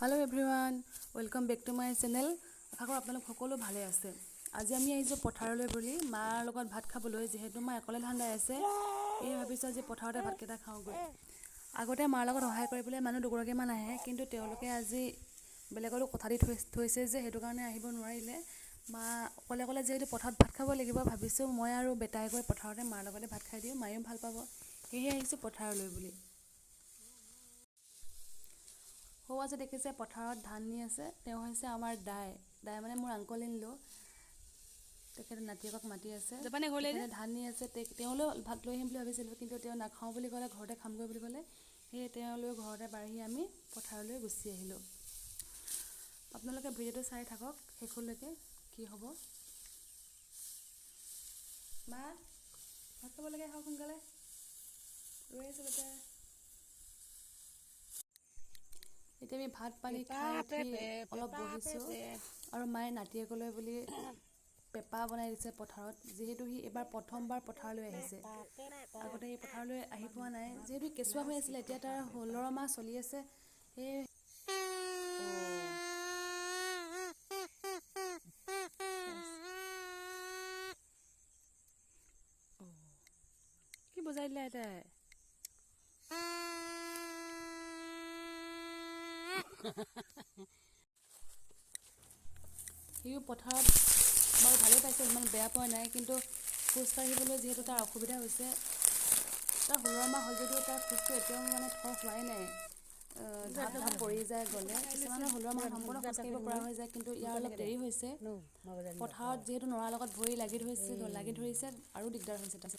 Hello everyone, welcome back to my channel. আশা কৰোঁ আপোনালোক সকলো ভালে আছে। আজি আমি আহিছোঁ পথাৰলৈ বুলি মাৰ লগত ভাত খাবলৈ যেহেতু মা অকলে ধান্দাই আছে। এই ভাবিছোঁ আজি পথাৰতে ভাতকেইটা খাওঁগৈ। আগতে মাৰ লগত সহায় কৰিবলৈ মানুহ দুগৰাকীমান আহে, কিন্তু তেওঁলোকে আজি বেলেগৰো কথা দি থৈছে যে সেইটো কাৰণে আহিব নোৱাৰিলে। মা অকলে অকলে যেহেতু পথাৰত ভাত খাব লাগিব, ভাবিছোঁ মই আৰু বেটাই গৈ পথাৰতে মাৰ লগতে ভাত খাই দিওঁ, মায়েও ভাল পাব। সেয়েহে আহিছোঁ পথাৰলৈ বুলি। সৌ আছে দেখিছে পথাৰত ধান নি আছে, তেওঁ হৈছে আমাৰ দাই মানে মোৰ আংকল ইন ল'। তেখেতে নাতিয়েকক মাতি আছে, তেখেতে ধান নি আছে। তেওঁলৈ ভাত লৈ আহিম বুলি ভাবিছিলোঁ, কিন্তু তেওঁ নাখাওঁ বুলি ক'লে, ঘৰতে খামগৈ বুলি ক'লে। সেয়ে তেওঁলৈ ঘৰতে পাৰহি আমি পথাৰলৈ গুচি আহিলোঁ। আপোনালোকে ভিডিঅ'টো চাই থাকক শেষলৈকে, কি হ'ব। মা ভাত খাব লাগে, খাওক সোনকালে, ৰৈ আছোঁ বেটা। এতিয়া আমি ভাত পানী খাই উঠি অলপ বহিছোঁ, আৰু মায়ে নাতিয়েকলৈ বুলি পেপা বনাই দিছে পথাৰত। যিহেতু সি এইবাৰ প্ৰথমবাৰ পথাৰলৈ আহিছে, আগতে সি পথাৰলৈ আহি পোৱা নাই। যিহেতু কেঁচুৱা হৈ আছিলে, এতিয়া তাৰ 16 মাহ চলি আছে। সেয়ে কি বুজাই দিলে আইতাই। সিও পথাৰত বাৰু ভালেই পাইছে, ইমান বেয়া পোৱা নাই, কিন্তু খোজকাঢ়িবলৈ যিহেতু তাৰ অসুবিধা হৈছে। তাৰ 16 মাহ হ'ল যদিও তাৰ খোজটো এতিয়াও মানে থৰ হোৱাই নাই। ঢাপ পৰি যায় গ'লে, কিছুমানৰ 16 মাহ সম্পূৰ্ণ খোজকাঢ়িব পৰা হৈ যায়, কিন্তু ইয়াৰ অলপ দেৰি হৈছে। পথাৰত যিহেতু নৰাৰ লগত ভৰি লাগি ধৰিছে আৰু দিগদাৰ হৈছে তাৰ।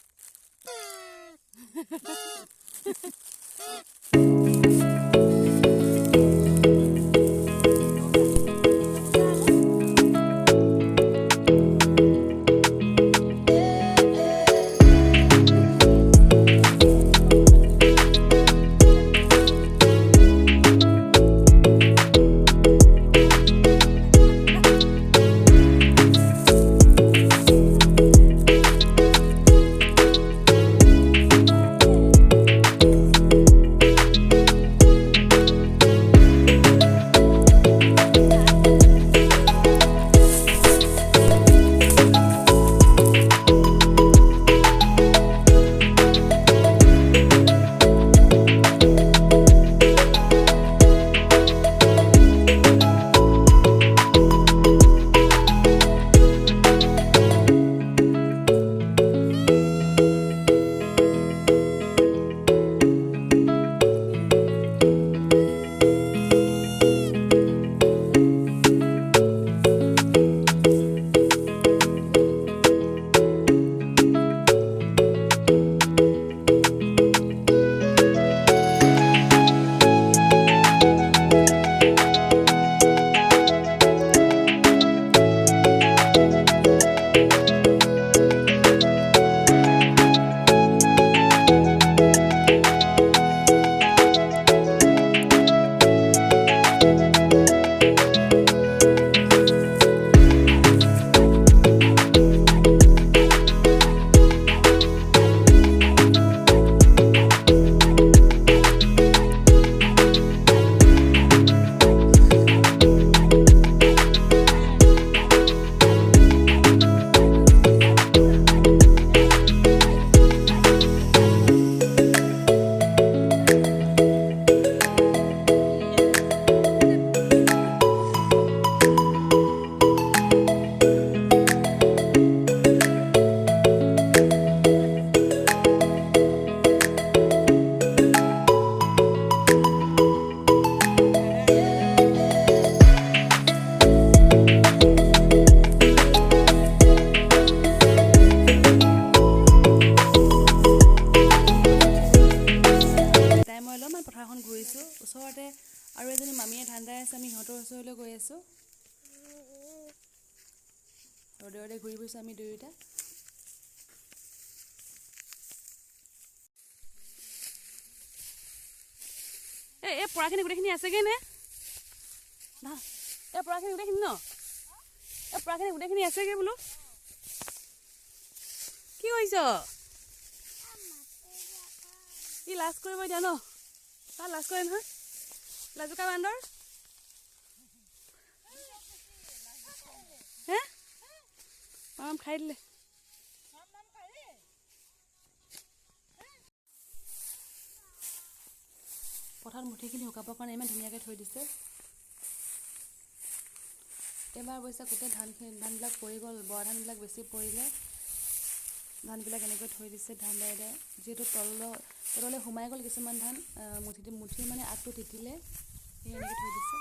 পথাৰখন ঘূৰিছোঁ। ওচৰতে আৰু এজনী মামীয়ে ধান্দাই আছে, আমি সিহঁতৰ ওচৰলৈ গৈ আছোঁ। ৰ'দে ৰ'দে ঘূৰি ফুৰিছোঁ আমি দুয়োটা। এই পৰাখিনি গোটেইখিনি আছেগৈ নে? এই পৰাখিনি গোটেইখিনি ন? এই পৰাখিনি গোটেইখিনি আছেগৈ বোলো। কি কৰিছ? ই লাজ কৰিব এতিয়া ন? তাৰ লাজ কৰে নহয়, লাজুকা বান্দৰ। খাই দিলে। পথাৰত মুঠিখিনি শুকাবৰ কাৰণে ইমান ধুনীয়াকৈ থৈ দিছে। এইবাৰ অৱশ্যে গোটেই ধানবিলাক পৰি গ'ল, বৰা ধানবিলাক বেছি পৰিলে। ধানবিলাক এনেকৈ থৈ দিছে ধান দাই যিহেতু তললৈ সোমাই গ'ল কিছুমান ধান, মুঠি মানে আগটো তিতিলে সেই এনেকৈ থৈ দিছে।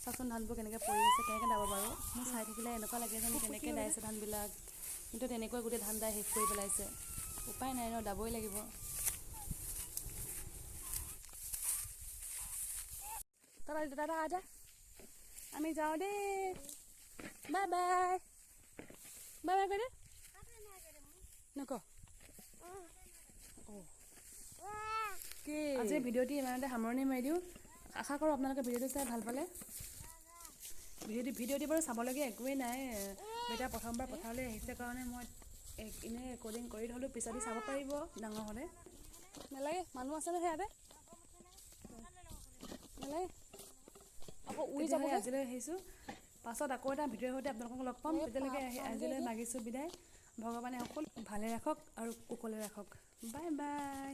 চাচোন ধানবোৰ কেনেকৈ পৰি আছে, কেনেকৈ দাব বাৰু। মোৰ চাই থাকিলে এনেকুৱা লাগে যেন কেনেকৈ দাইছে ধানবিলাক, কিন্তু তেনেকৈ গোটেই ধান দাই শেষ কৰি পেলাইছে। উপায় নাই ন, দাবই লাগিব। দাদা আজা, আমি যাওঁ দেই, বাই বাই, বাই বাই কৰি দে নক। আজি ভিডিঅ'টি ইমানতে সামৰণি মাৰি দিওঁ। আশা কৰোঁ আপোনালোকে ভিডিঅ'টো চাই ভাল পালে। ভিডিঅ'টি বাৰু চাবলগীয়া একোৱেই নাই। বেটা প্ৰথমবাৰ পথাৰলৈ আহিছে কাৰণে মই এনেই ৰেকৰ্ডিং কৰি থ'লোঁ, পিছতে চাব পাৰিব ডাঙৰ হ'লে। নালাগে, মানুহ আছে নহয় ইয়াতে, নালাগে আকৌ উৰি যাব। আজিলৈ আহিছোঁ, পাছত আকৌ এটা ভিডিঅ'ৰ সৈতে আপোনালোকক লগ পাম। তেতিয়ালৈকে আজিলৈ মাগিছোঁ বিদায়। ভগৱানে সকলো ভালে ৰাখক আৰু কুশলে ৰাখক। Bye bye.